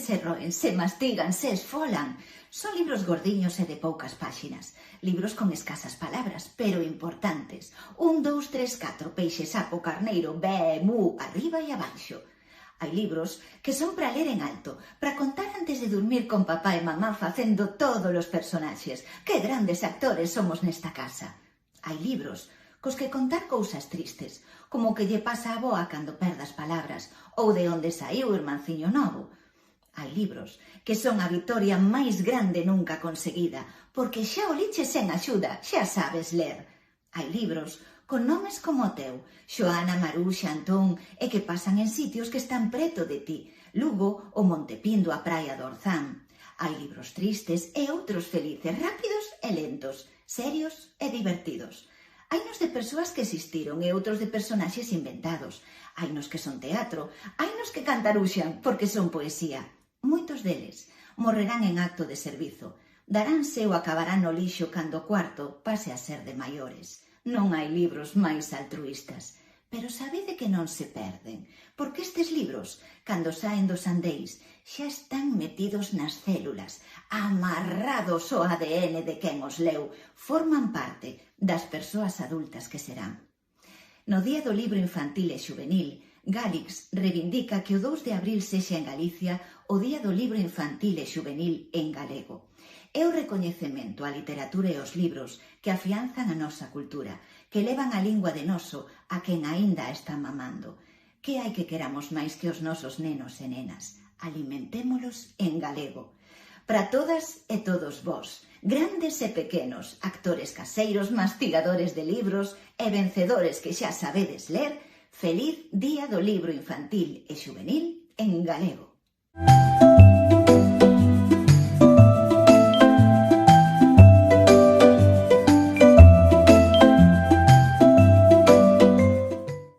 se roen, se mastigan, se esfolan. Son libros gordiños e de poucas páxinas. Libros con escasas palabras, pero importantes. 1, 2, 3, 4, peixe, sapo, carneiro, bé, mu, arriba e abaixo. Hai libros que son para ler en alto, para contar antes de dormir con papá e mamá facendo todos os personaxes. Que grandes actores somos nesta casa. Hai libros cos que contar cousas tristes, como que lle pasa a avoa cando perde as palabras, ou de onde saiu o irmanciño novo. Hai libros que son a vitoria máis grande nunca conseguida, porque xa o liches sen axuda, xa sabes ler. Hai libros con nomes como o teu, Xoana, Maruxa, Antón, e que pasan en sitios que están preto de ti, Lugo, o Montepindo, a praia do Orzán. Hai libros tristes e outros felices, rápidos e lentos, serios e divertidos. Hai nos de persoas que existiron e outros de personaxes inventados. Hai nos que son teatro, hai nos que cantaruxan porque son poesía. Moitos deles morrerán en acto de servizo, daránse ou acabarán no lixo cando o cuarto pase a ser de maiores. Non hai libros máis altruístas, pero sabede que non se perden, porque estes libros, cando saen dos andeis, xa están metidos nas células, amarrados ao ADN de quen os leu, forman parte das persoas adultas que serán. No Día do Libro Infantil e Xuvenil, Gálix reivindica que o 2 de abril sexa en Galicia o Día do Libro Infantil e Xuvenil en galego. É o recoñecemento á literatura e aos libros que afianzan a nosa cultura, que levan a lingua de noso a quen aínda está mamando. Que hai que queramos máis que os nosos nenos e nenas? Alimentémolos en galego. Para todas e todos vós, grandes e pequenos, actores caseiros, mastigadores de libros e vencedores que xa sabedes ler, feliz Día do Libro Infantil e Xuvenil en galego.